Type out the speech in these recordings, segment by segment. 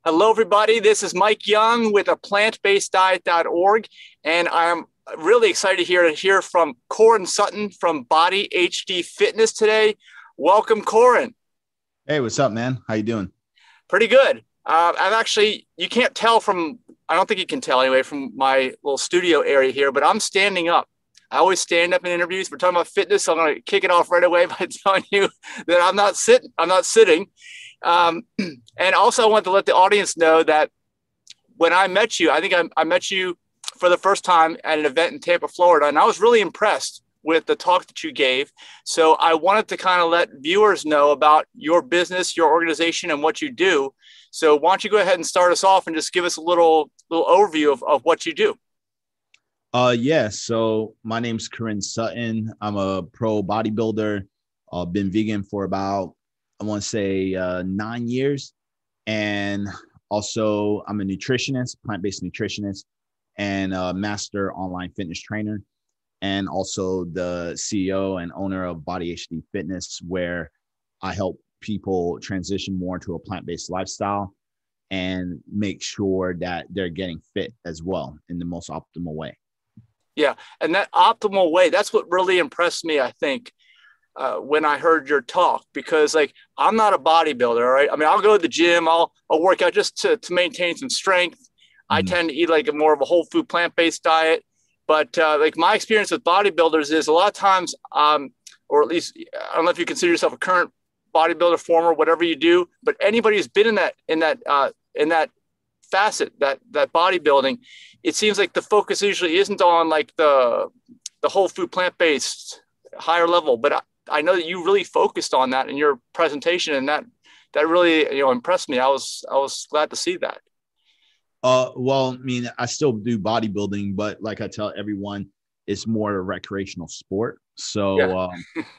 Hello, everybody. This is Mike Young with a plantbaseddiet.org, and I'm really excited to hear from Corin Sutton from Body HD Fitness today. Welcome, Corin. Hey, what's up, man? How you doing? Pretty good. I'm actually, you can't tell from, I don't think you can tell anyway, from my little studio area here, but I'm standing up. I always stand up in interviews. We're talking about fitness, so I'm going to kick it off right away by telling you that I'm not sitting. And also, I want to let the audience know that when I met you, I think I met you for the first time at an event in Tampa, Florida, and I was really impressed with the talk that you gave. So I wanted to kind of let viewers know about your business, your organization, and what you do. So why don't you go ahead and start us off and just give us a little overview of what you do? Yeah. So my name's Corin Sutton. I'm a pro bodybuilder. I've been vegan for about, I want to say 9 years. And also I'm a nutritionist, plant-based nutritionist, and a master online fitness trainer, and also the CEO and owner of Body HD Fitness, where I help people transition more into a plant-based lifestyle and make sure that they're getting fit as well in the most optimal way. Yeah. And that optimal way, that's what really impressed me, I think, when I heard your talk, because like, I'm not a bodybuilder, right? I mean, I'll go to the gym, I'll work out just to maintain some strength. I Mhm. tend to eat like a more of a whole food plant-based diet. But like my experience with bodybuilders is a lot of times, or at least I don't know if you consider yourself a current bodybuilder, former, whatever you do, but anybody who's been in that facet, that bodybuilding, it seems like the focus usually isn't on like the whole food plant-based higher level. But I know that you really focused on that in your presentation, and that really impressed me. I was glad to see that. Well, I mean, I still do bodybuilding, but like I tell everyone, it's more a recreational sport. Yeah. So,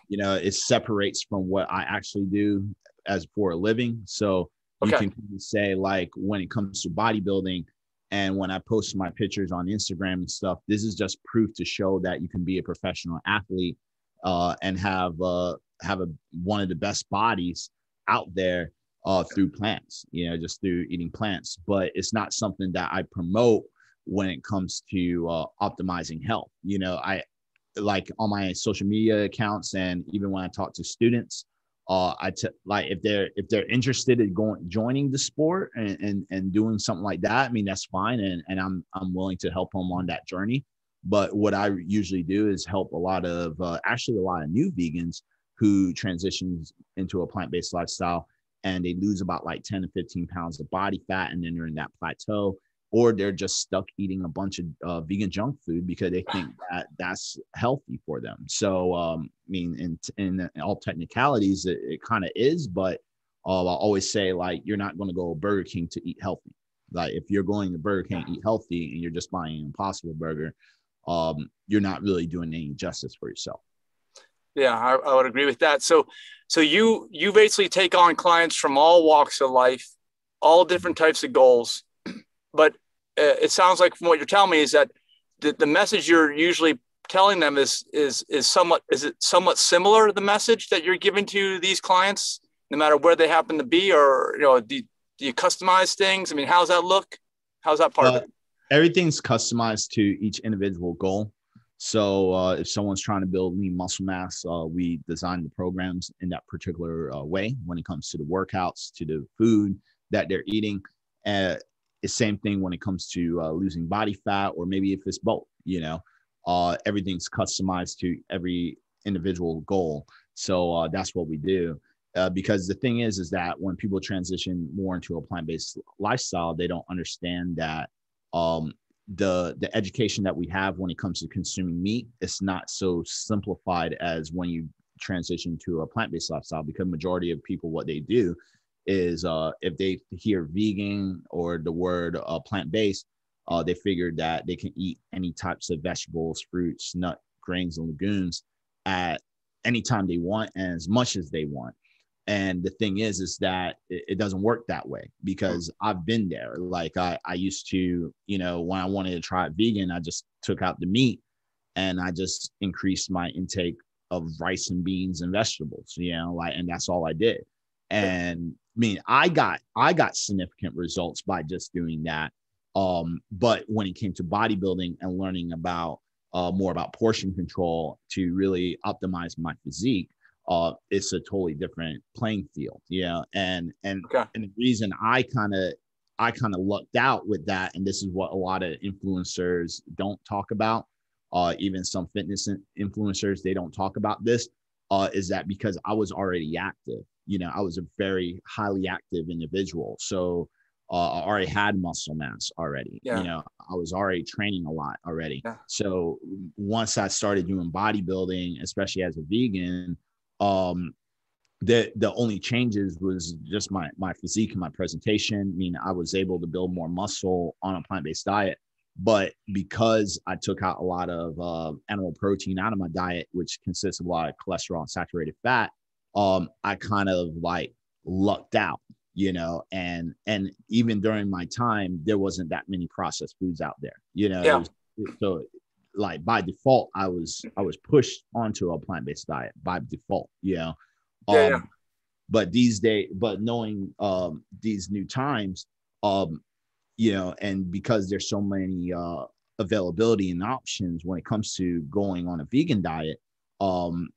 it separates from what I actually do as for a living. So you Okay. can say, like, when it comes to bodybuilding, and when I post my pictures on Instagram and stuff, this is just proof to show that you can be a professional athlete and have one of the best bodies out there through plants, just through eating plants. But it's not something that I promote when it comes to optimizing health. I like on my social media accounts, and even when I talk to students, like if they're interested in joining the sport and doing something like that. I mean, that's fine, and I'm willing to help them on that journey. But what I usually do is help a lot of actually a lot of new vegans who transitions into a plant-based lifestyle, and they lose about like 10 to 15 pounds of body fat, and then they're in that plateau, or they're just stuck eating a bunch of vegan junk food because they think that that's healthy for them. So, I mean, in all technicalities, it kind of is, but I always say, like, you're not going to go to Burger King to eat healthy. Like, if you're going to Burger King to eat healthy and you're just buying an Impossible Burger, you're not really doing any justice for yourself. Yeah, I would agree with that. So you basically take on clients from all walks of life, all different types of goals. But it sounds like from what you're telling me is that the message you're usually telling them is it somewhat similar to the message that you're giving to these clients, no matter where they happen to be, or do you customize things? I mean, how's that look? How's that part of Uh, it? Everything's customized to each individual goal. So if someone's trying to build lean muscle mass, we design the programs in that particular way when it comes to the workouts, to the food that they're eating. Uh, the same thing when it comes to losing body fat, or maybe if it's both, everything's customized to every individual goal. So that's what we do. Because the thing is that when people transition more into a plant-based lifestyle, they don't understand that um, the education that we have when it comes to consuming meat is not so simplified as when you transition to a plant-based lifestyle, because majority of people, what they do is if they hear vegan or the word plant-based, they figure that they can eat any types of vegetables, fruits, nut, grains, and legumes at any time they want and as much as they want. And the thing is that it doesn't work that way, because I've been there. Like I used to, when I wanted to try it vegan, I just took out the meat and I just increased my intake of rice and beans and vegetables, and that's all I did. Yeah. And mean, I got significant results by just doing that. But when it came to bodybuilding and learning about more about portion control to really optimize my physique, it's a totally different playing field. Yeah. Okay. And the reason I kind of lucked out with that, and this is what a lot of influencers don't talk about, even some fitness influencers, they don't talk about this, is that because I was already active. You know, I was a very highly active individual. So I already had muscle mass already. Yeah. You know, I was already training a lot already. Yeah. So once I started doing bodybuilding, especially as a vegan, the only changes was just my physique and my presentation. I mean, I was able to build more muscle on a plant-based diet, but because I took out a lot of animal protein out of my diet, which consists of a lot of cholesterol and saturated fat, I kind of like lucked out, you know, and even during my time, there wasn't that many processed foods out there, you know. Yeah. So like by default, I was pushed onto a plant-based diet by default, you know. Yeah. But these days, but knowing these new times, you know, and because there's so many availability and options when it comes to going on a vegan diet,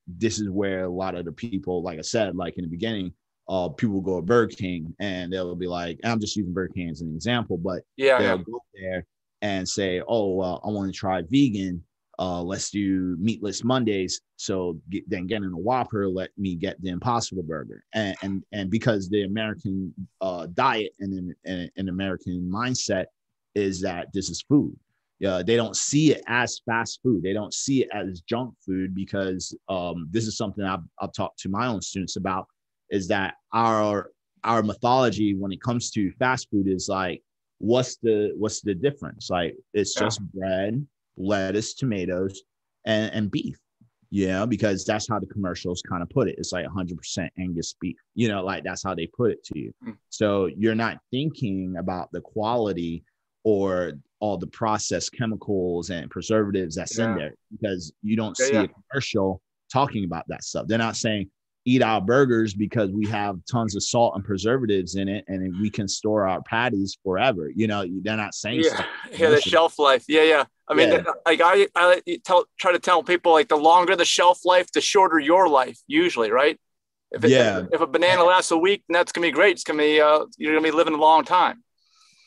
this is where a lot of the people, like I said, like in the beginning, people go to Burger King and they'll be like, I'm just using Burger King as an example, but they'll go there and say, oh, I want to try vegan. Let's do meatless Mondays. So then getting a Whopper, let me get the Impossible Burger. And because the American diet and an American mindset is that this is food. They don't see it as fast food. They don't see it as junk food, because this is something I've talked to my own students about, is that our mythology when it comes to fast food is like, what's the difference? Like, it's just bread, lettuce, tomatoes, and beef, you know, because that's how the commercials kind of put it. It's like 100% Angus beef, you know, like that's how they put it to you. So you're not thinking about the quality or all the processed chemicals and preservatives that's in there, because you don't see a commercial talking about that stuff. They're not saying eat our burgers because we have tons of salt and preservatives in it and we can store our patties forever. You know, they're not saying stuff. Yeah, the shelf life. Yeah. I mean, like I try to tell people, like, the longer the shelf life, the shorter your life usually, right? If a banana lasts a week, then that's gonna be great. It's gonna be you're gonna be living a long time.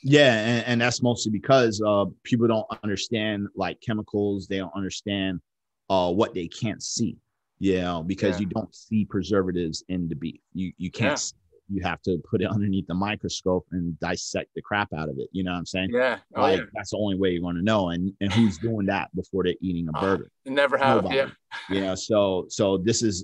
Yeah, and that's mostly because people don't understand like chemicals. They don't understand what they can't see, you know, because you don't see preservatives in the beef. You can't see it. You have to put it underneath the microscope and dissect the crap out of it. You know what I'm saying? Yeah. That's the only way you're going to know. And who's doing that before they're eating a burger? Never have. Nobody. Yeah. So this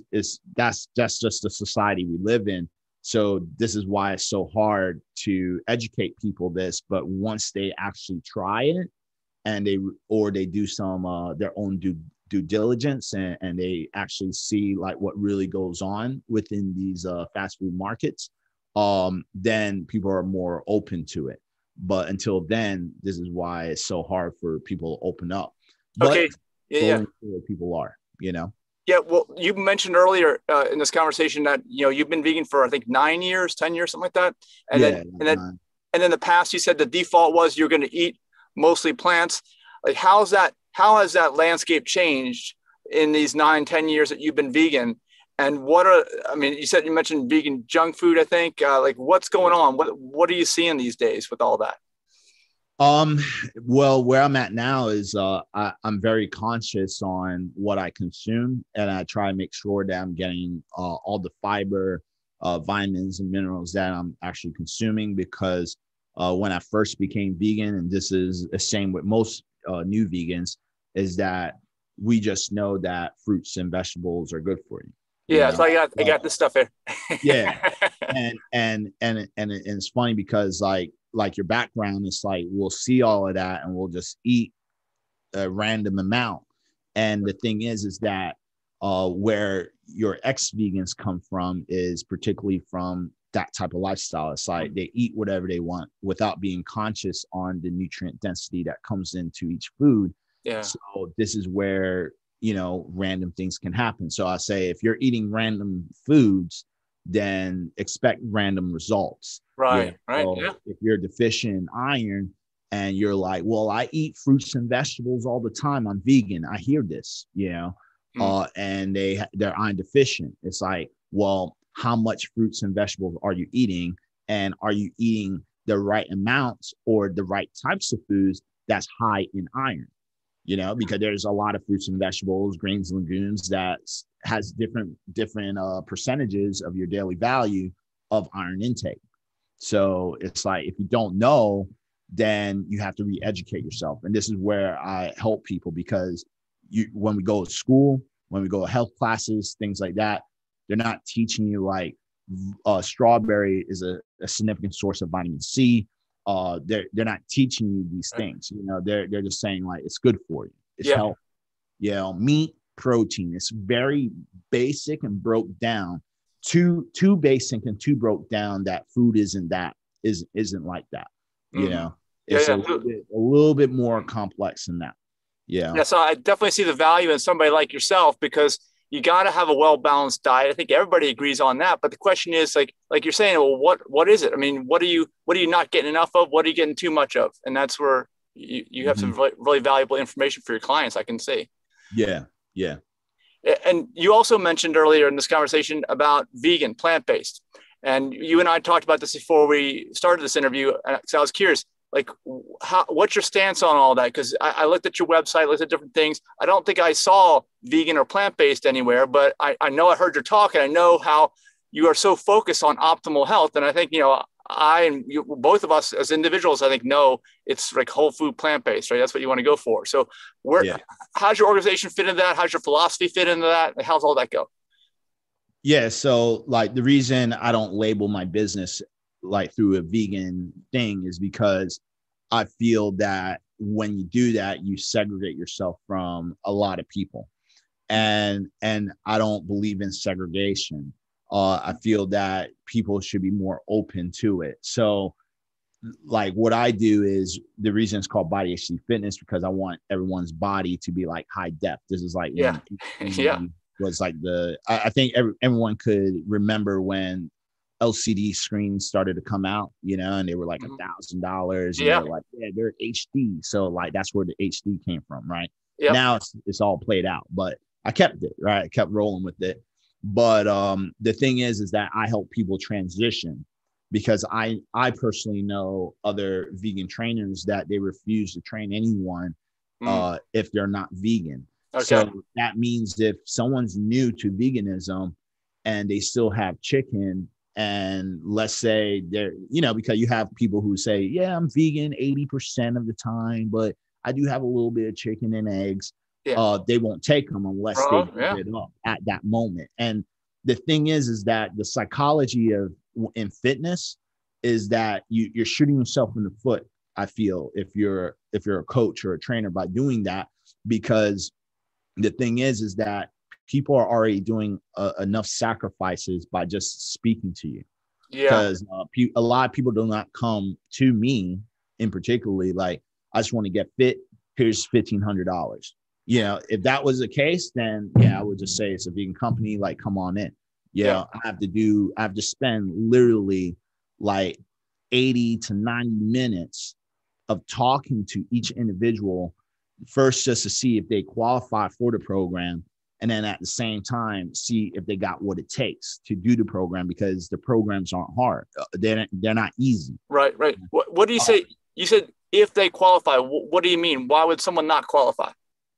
that's just the society we live in. So this is why it's so hard to educate people this, but once they actually try it and they do some their own due diligence and they actually see like what really goes on within these fast food markets, then people are more open to it. But until then, this is why it's so hard for people to open up. But people are, you know. Yeah, well, you mentioned earlier in this conversation that, you know, you've been vegan for, I think, 9 years, 10 years, something like that. And then in the past, you said the default was you're going to eat mostly plants. Like, how has that landscape changed in these 9, 10 years that you've been vegan? And you mentioned vegan junk food, I think. Like, what's going on? What are you seeing these days with all that? Well, where I'm at now is I'm very conscious on what I consume, and I try to make sure that I'm getting all the fiber, vitamins and minerals that I'm actually consuming, because when I first became vegan, and this is the same with most new vegans, is that we just know that fruits and vegetables are good for you. Yeah, so I got this stuff here. and it's funny because like your background, it's like we'll see all of that and we'll just eat a random amount. And the thing is that where your ex-vegans come from is particularly from that type of lifestyle. It's like they eat whatever they want without being conscious on the nutrient density that comes into each food. Yeah. So this is where, you know, random things can happen. So I say, if you're eating random foods, then expect random results. Right. Right. So Yeah. if you're deficient in iron and you're like, well, I eat fruits and vegetables all the time, I'm vegan. I hear this, and they're iron deficient. It's like, well, how much fruits and vegetables are you eating? And are you eating the right amounts or the right types of foods that's high in iron? Because there's a lot of fruits and vegetables, greens and legumes that has different percentages of your daily value of iron intake. So it's like, if you don't know, then you have to re-educate yourself. And this is where I help people, because when we go to school, when we go to health classes, things like that, they're not teaching you like strawberry is a significant source of vitamin C. They're not teaching you these things. They're just saying like, it's good for you. It's healthy. Meat, protein. It's very basic and broke down. Too basic and too broke down that food isn't like that. It's a little bit more complex than that. Yeah. So I definitely see the value in somebody like yourself, because you got to have a well-balanced diet. I think everybody agrees on that. But the question is, like you're saying, well, what is it? I mean, what are you not getting enough of? What are you getting too much of? And that's where you have some really, really valuable information for your clients, I can see. Yeah. Yeah. And you also mentioned earlier in this conversation about vegan, plant-based. And you and I talked about this before we started this interview. So I was curious, like, what's your stance on all that? Because I looked at your website, looked at different things. I don't think I saw vegan or plant-based anywhere, but I know I heard your talk, and I know how you are so focused on optimal health. And I think, I and you, both of us as individuals, I think, know it's like whole food plant-based, right? That's what you want to go for. So how's your organization fit into that? How's your philosophy fit into that? How's all that go? Yeah. So like, the reason I don't label my business like through a vegan thing is because I feel that when you do that, you segregate yourself from a lot of people. And I don't believe in segregation. I feel that people should be more open to it. So like, what I do is, the reason it's called Body HD Fitness, because I want everyone's body to be like high def. This is like, was like I think everyone could remember when LCD screens started to come out, and they were like $1,000. They're like, they're HD. So like, that's where the HD came from, right? Yep. Now it's all played out, but I kept it, right? I kept rolling with it. But the thing is that I help people transition, because I personally know other vegan trainers that they refuse to train anyone if they're not vegan. Okay. So that means if someone's new to veganism and they still have chicken, and let's say they're, because you have people who say, yeah, I'm vegan 80% of the time, but I do have a little bit of chicken and eggs. Yeah. They won't take them unless they give it up at that moment. And the thing is that the psychology in fitness is that you're shooting yourself in the foot, I feel, if you're a coach or a trainer, by doing that, because the thing is that people are already doing enough sacrifices by just speaking to you. Yeah. Because a lot of people do not come to me in particularly like, I just want to get fit. Here's $1,500. If that was the case, then I would just say it's a vegan company. Like, come on in. I have to spend literally like 80 to 90 minutes of talking to each individual first, just to see if they qualify for the program. And then at the same time, see if they got what it takes to do the program, because the programs aren't hard. They're not easy. Right. What do you say? You said if they qualify. What do you mean? Why would someone not qualify?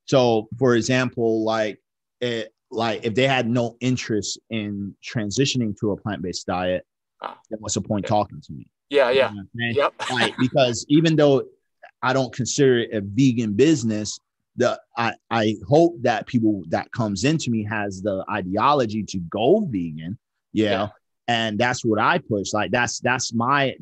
So, for example, like if they had no interest in transitioning to a plant-based diet, then what's the point talking to me? Yeah. Yep. Like, because even though I don't consider it a vegan business, I hope that people that comes into me has the ideology to go vegan. Yeah. And that's what I push. Like, that's my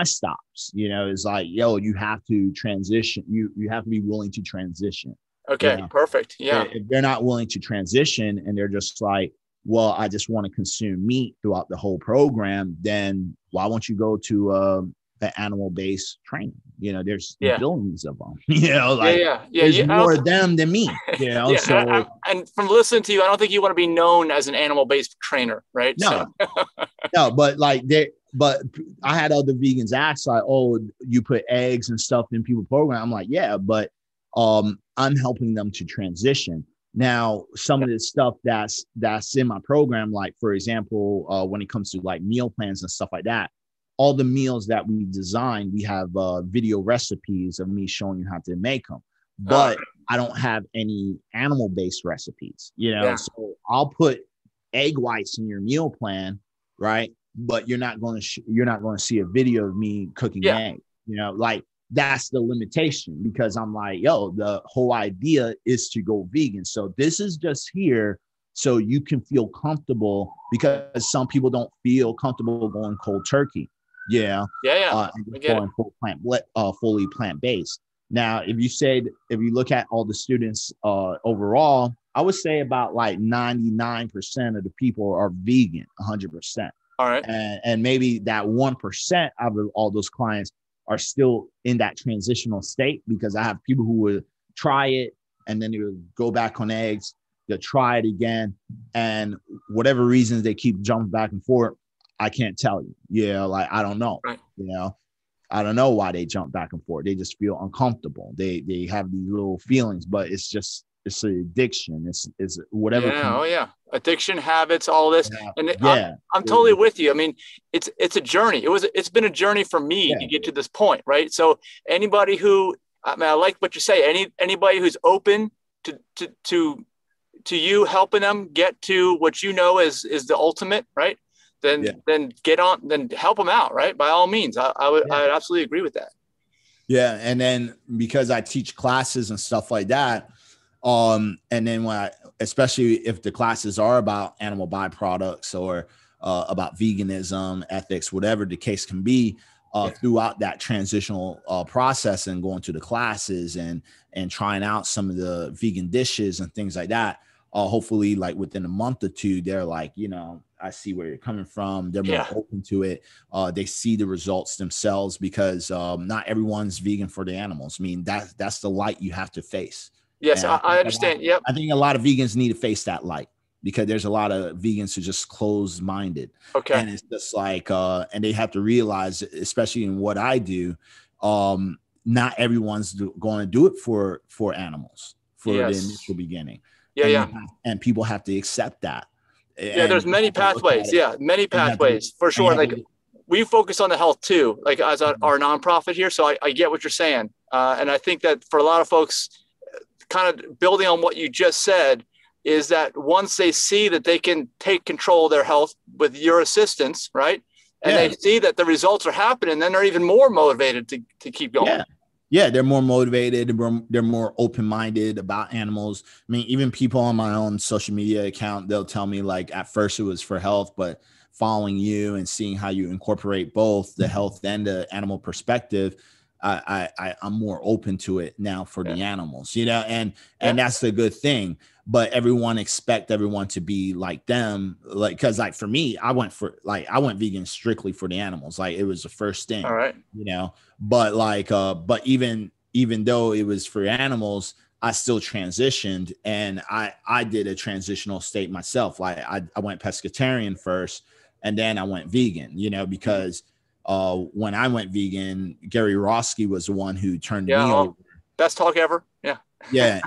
stops, it's like, you have to transition. You have to be willing to transition. Okay. Perfect. Yeah. If they're not willing to transition and they're just like, well, I just want to consume meat throughout the whole program, then why won't you go to an animal-based trainer. You know, there's Yeah. billions of them. You know, like Yeah. there's more of them than me. You know, Yeah. so And from listening to you, I don't think you want to be known as an animal-based trainer, right? no, So no, but like but I had other vegans ask like, oh, you put eggs and stuff in people program. I'm like, yeah, but I'm helping them to transition. Now, some of the stuff that's in my program, like for example, when it comes to like meal plans and stuff like that, all the meals that we design, we have video recipes of me showing you how to make them. But I don't have any animal-based recipes, you know. Yeah. So I'll put egg whites in your meal plan, right? But you're not going to see a video of me cooking eggs, you know, like that's the limitation, because I'm like, yo, the whole idea is to go vegan. So this is just here so you can feel comfortable, because some people don't feel comfortable going cold turkey. Yeah. And going fully plant-based. Now, if you look at all the students overall, I would say about like 99% of the people are vegan, 100%. All right. And maybe that 1% of all those clients are still in that transitional state, because I have people who would try it and then they would go back on eggs, they'll try it again. And whatever reasons they keep jumping back and forth, I can't tell you. Yeah, like I don't know. Right. You know, I don't know why they jump back and forth. They just feel uncomfortable. They have these little feelings, but it's an addiction. It's whatever. Yeah. Addiction, habits, all this. Yeah. And I'm totally with you. I mean, it's a journey. It's been a journey for me to get to this point, right? So anybody who, I mean, I like what you say. Anybody who's open to you helping them get to what you know is the ultimate, right? Then get on, then help them out, right? By all means, I would absolutely agree with that. Yeah, and then because I teach classes and stuff like that, and then especially if the classes are about animal byproducts or about veganism, ethics, whatever the case can be, throughout that transitional process and going to the classes and trying out some of the vegan dishes and things like that. Hopefully, like within a month or two, they're like, you know, I see where you're coming from. They're more open to it. They see the results themselves, because not everyone's vegan for the animals. I mean, that's the light you have to face. Yes, I understand. Yep. I think a lot of vegans need to face that light, because there's a lot of vegans who are just closed-minded. Okay. And it's just like, and they have to realize, especially in what I do, not everyone's going to do it for animals for the initial beginning. And people have to accept that. Yeah, there's many pathways. Many pathways for sure. Like we focus on the health too, like as our nonprofit here. So I get what you're saying. And I think that for a lot of folks, kind of building on what you just said, is that once they see that they can take control of their health with your assistance, right? And they see that the results are happening, then they're even more motivated to keep going. Yeah, they're more motivated. They're more open-minded about animals. I mean, even people on my own social media account, they'll tell me like at first it was for health, but following you and seeing how you incorporate both the health and the animal perspective, I'm more open to it now for the animals, you know, and that's the good thing. But everyone expect everyone to be like them, like, because like for me, I went vegan strictly for the animals. Like it was the first thing, all right, you know. But like, but even though it was for animals, I still transitioned, and I did a transitional state myself. Like I went pescatarian first, and then I went vegan, you know, because when I went vegan, Gary Roski was the one who turned me over. Best talk ever. Yeah.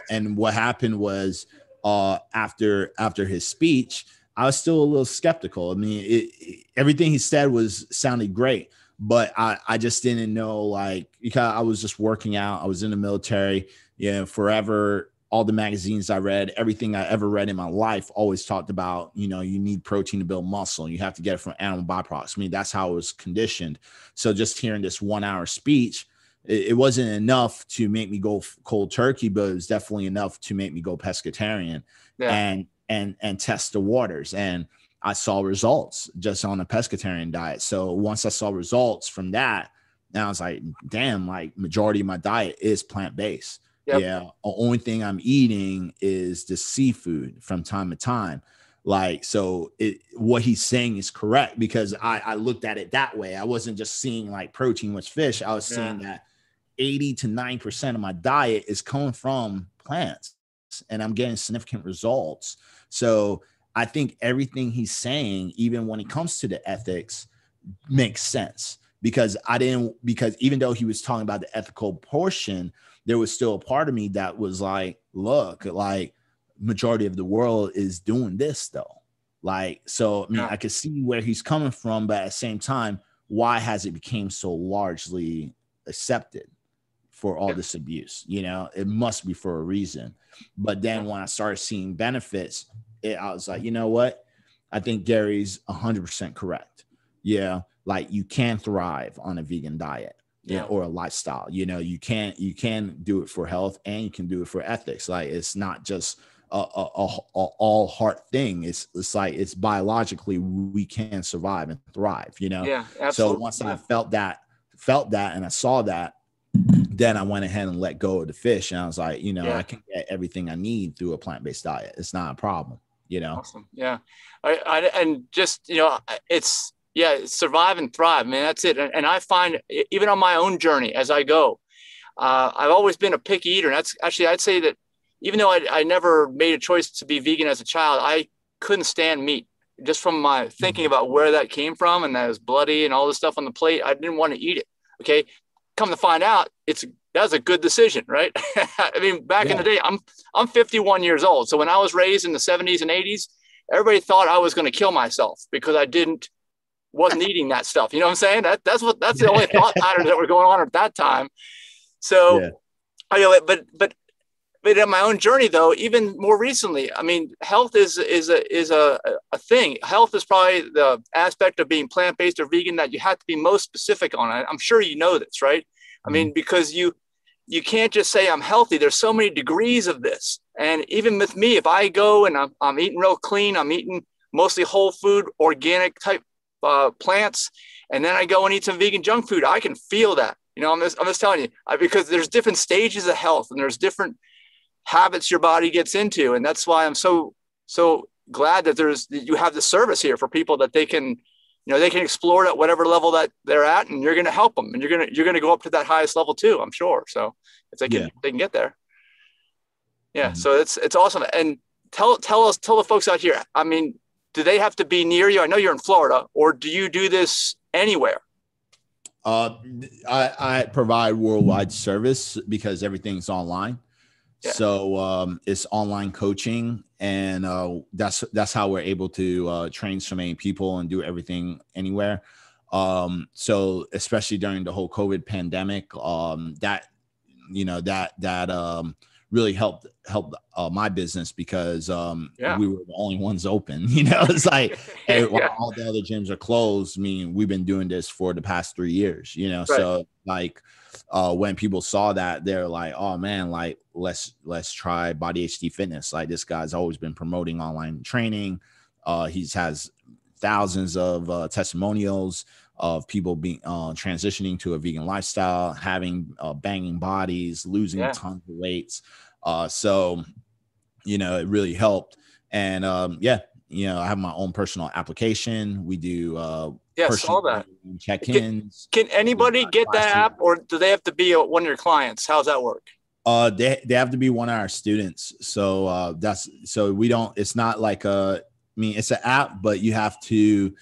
And what happened was after his speech, I was still a little skeptical. I mean, everything he said sounded great, but I just didn't know, like, because I was just working out. I was in the military, you know, forever. All the magazines I read, everything I ever read in my life always talked about, you know, you need protein to build muscle. You have to get it from animal byproducts. I mean, that's how I was conditioned. So just hearing this 1 hour speech, it wasn't enough to make me go cold turkey, but it was definitely enough to make me go pescatarian and test the waters. And I saw results just on a pescatarian diet. So once I saw results from that, now I was like, damn, like majority of my diet is plant-based. Yep. Yeah. The only thing I'm eating is the seafood from time to time. Like, so what he's saying is correct, because I looked at it that way. I wasn't just seeing like protein was fish. I was seeing that 80 to 9% of my diet is coming from plants, and I'm getting significant results. So I think everything he's saying, even when it comes to the ethics, makes sense, because even though he was talking about the ethical portion, there was still a part of me that was like, look, like, majority of the world is doing this though. Like, so, I mean, I could see where he's coming from, but at the same time, why has it become so largely accepted for all this abuse? You know, it must be for a reason. But then when I started seeing benefits, I was like, you know what? I think Gary's 100% correct. Yeah. Like, you can thrive on a vegan diet. Or a lifestyle. You know, you can do it for health, and you can do it for ethics. Like, it's not just a all heart thing. It's like, it's biologically, we can survive and thrive, you know? Yeah, absolutely. So once I felt that and I saw that, then I went ahead and let go of the fish, and I was like, you know, I can get everything I need through a plant-based diet. It's not a problem, you know? Awesome. Yeah. And just, you know, it's survive and thrive, man. That's it. And I find, even on my own journey as I go, I've always been a picky eater. And that's actually, I'd say that even though I never made a choice to be vegan as a child, I couldn't stand meat, just from my thinking about where that came from, and that it was bloody and all this stuff on the plate. I didn't want to eat it. Okay. Come to find out, that was a good decision, right? I mean, back in the day, I'm 51 years old. So when I was raised in the 70s and 80s, everybody thought I was going to kill myself because I wasn't eating that stuff. You know what I'm saying? That's the only thought patterns that were going on at that time. So, but in my own journey, though, even more recently, I mean, health is a thing. Health is probably the aspect of being plant-based or vegan that you have to be most specific on. I'm sure you know this, right? I mean, because you can't just say I'm healthy. There's so many degrees of this. And even with me, if I go and I'm eating real clean, I'm eating mostly whole food, organic type plants, and then I go and eat some vegan junk food, I can feel that. You know, I'm just telling you, because there's different stages of health, and there's different habits your body gets into. And that's why I'm so glad that you have the service here for people, that they can, you know, they can explore at whatever level that they're at, and you're going to help them, and you're going to go up to that highest level too, I'm sure. So if they can get there. Yeah. So it's awesome. And tell the folks out here, I mean, do they have to be near you? I know you're in Florida, or do you do this anywhere? I provide worldwide service because everything's online. Yeah. So it's online coaching, and that's how we're able to train so many people and do everything anywhere. So especially during the whole COVID pandemic, that really helped my business, because we were the only ones open. You know, it's like, hey, while all the other gyms are closed, I mean, we've been doing this for the past 3 years, you know. Right. So like when people saw that, they're like, oh man, like let's try Body HD Fitness. Like, this guy's always been promoting online training. He has thousands of testimonials of people being transitioning to a vegan lifestyle, having banging bodies, losing tons of weights. So, you know, it really helped. And you know, I have my own personal application. We do saw that. Check-ins. Can anybody get that app, or do they have to be one of your clients? How's that work? They have to be one of our students. So it's not like it's an app, but you have to.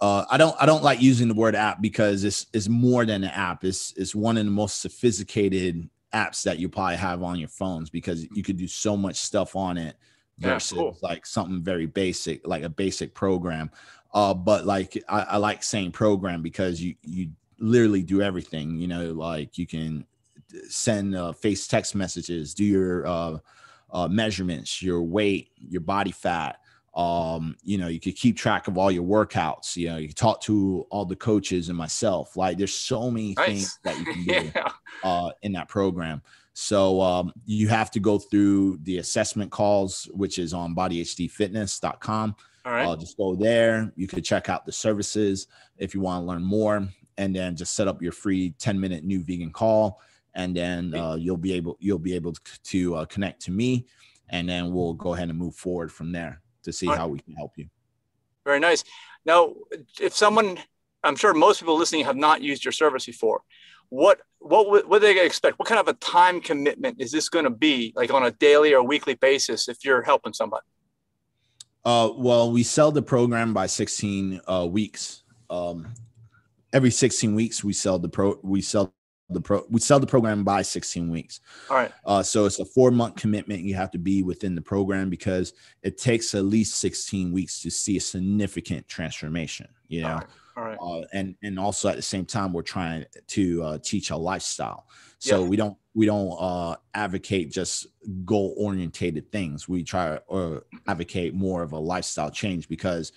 I don't like using the word app, because it's more than an app. It's one of the most sophisticated apps that you probably have on your phones, because you could do so much stuff on it versus like something very basic, like a basic program. But like I like saying program, because you literally do everything. You know, like you can send face text messages, do your measurements, your weight, your body fat. You know, you could keep track of all your workouts. You know, you can talk to all the coaches and myself. Like, there's so many things that you can do in that program. So you have to go through the assessment calls, which is on bodyhdfitness.com. All right. Just go there. You could check out the services if you want to learn more, and then just set up your free 10-minute new vegan call, and then you'll be able to connect to me, and then we'll go ahead and move forward from there. to see how we can help you. Very nice. Now, if someone, I'm sure most people listening have not used your service before, what are they going to expect? What kind of a time commitment is this going to be, like on a daily or weekly basis, if you're helping somebody? Well, we sell the program by 16 weeks. Every 16 weeks, we sell the program by 16 weeks. All right. So it's a 4-month commitment. You have to be within the program because it takes at least 16 weeks to see a significant transformation, you know? All right. And also at the same time, we're trying to teach a lifestyle. So we don't advocate just goal orientated things. We try or advocate more of a lifestyle change because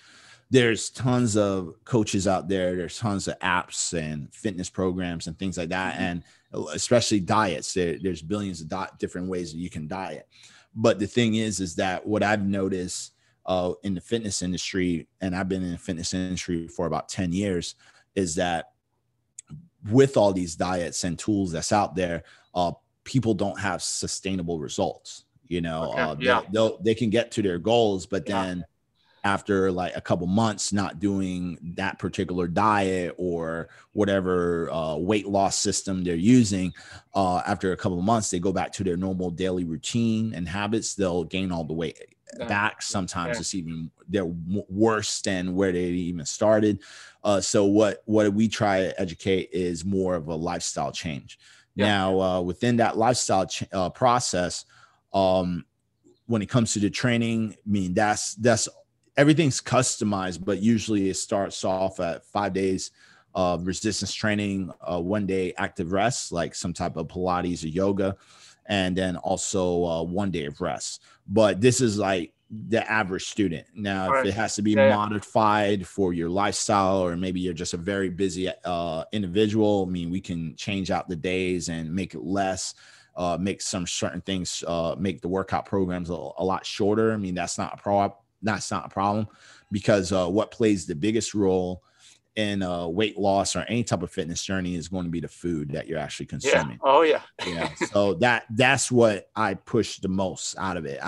there's tons of coaches out there. There's tons of apps and fitness programs and things like that. And especially diets, there's billions of different ways that you can diet. But the thing is that what I've noticed in the fitness industry, and I've been in the fitness industry for about 10 years, is that with all these diets and tools that's out there, people don't have sustainable results. You know, they can get to their goals, but then after like a couple months not doing that particular diet or whatever weight loss system they're using, after a couple of months, they go back to their normal daily routine and habits. They'll gain all the weight back. Sometimes it's even they're worse than where they even started. So what we try to educate is more of a lifestyle change. Now, within that lifestyle process, when it comes to the training, I mean, that's everything's customized, but usually it starts off at 5 days of resistance training, 1 day active rest, like some type of Pilates or yoga, and then also 1 day of rest. But this is like the average student. Now, if it has to be modified for your lifestyle, or maybe you're just a very busy individual, I mean, we can change out the days and make it less, make some certain things, make the workout programs a lot shorter. I mean, that's not a problem because what plays the biggest role in weight loss or any type of fitness journey is going to be the food that you're actually consuming. So that's what I push the most out of it.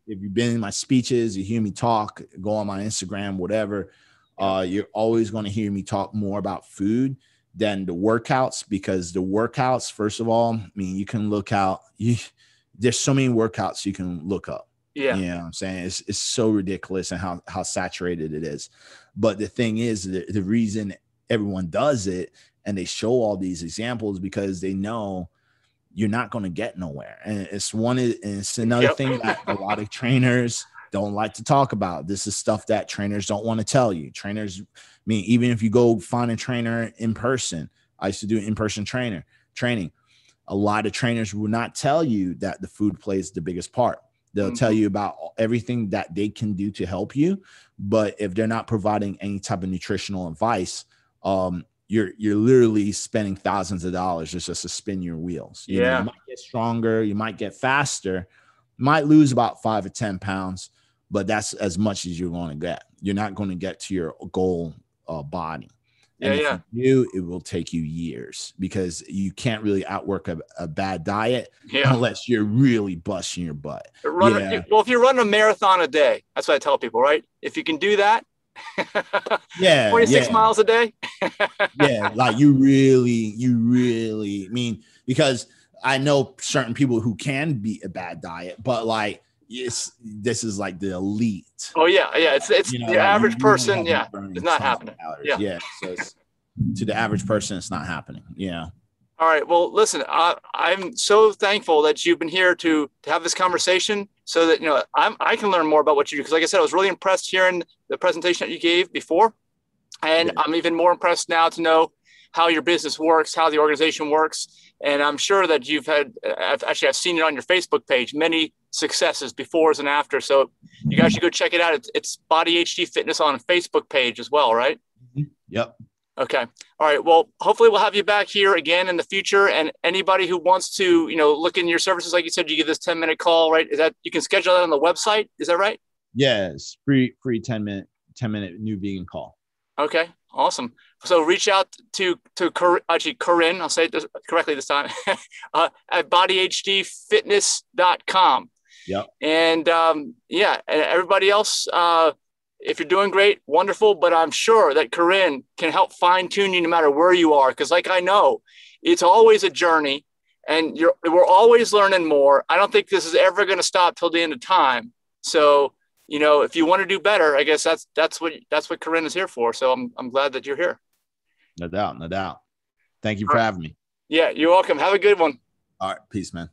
If you've been in my speeches, you hear me talk, go on my Instagram, whatever, you're always going to hear me talk more about food than the workouts, because the workouts, first of all, I mean, you can look out, there's so many workouts you can look up. You know what I'm saying? It's so ridiculous and how saturated it is. But the thing is, the reason everyone does it and they show all these examples because they know you're not going to get nowhere. And it's another thing that a lot of trainers don't like to talk about. This is stuff that trainers don't want to tell you. Trainers, I mean, even if you go find a trainer in person, I used to do in-person training. A lot of trainers will not tell you that the food plays the biggest part. They'll tell you about everything that they can do to help you. But if they're not providing any type of nutritional advice, you're literally spending thousands of dollars just to spin your wheels. You know, you might get stronger, you might get faster, might lose about 5 or 10 pounds, but that's as much as you're going to get. You're not going to get to your goal body. And if you do, it will take you years because you can't really outwork a bad diet unless you're really busting your butt. Well, if you run a marathon a day, that's what I tell people, right? If you can do that, 26 miles a day. Like you really, I mean, because I know certain people who can beat a bad diet, but like, this is like the elite. It's the like average person. It's not happening. So to the average person, it's not happening. All right. Well, listen, I'm so thankful that you've been here to have this conversation, so that I can learn more about what you do. Because, like I said, I was really impressed hearing the presentation that you gave before, and I'm even more impressed now to know how your business works, how the organization works. And I'm sure that I've seen it on your Facebook page, many successes, befores and after. So you guys should go check it out. It's Body HD Fitness on Facebook page as well, right? Yep. Okay. All right. Well, hopefully we'll have you back here again in the future. And anybody who wants to, look in your services, like you said, you give this 10-minute call, right? Is that, you can schedule that on the website? Is that right? Yes. Free 10-minute new vegan call. Okay. Awesome. So reach out to Corinne, I'll say it correctly this time, at bodyhdfitness.com. Yep. And yeah, and everybody else, if you're doing great, wonderful. But I'm sure that Corinne can help fine tune you no matter where you are. Because like I know, it's always a journey, and we're always learning more. I don't think this is ever going to stop till the end of time. So, you know, if you want to do better, I guess that's what Corinne is here for. So I'm glad that you're here. No doubt. No doubt. Thank you for having me. Yeah, you're welcome. Have a good one. All right. Peace, man.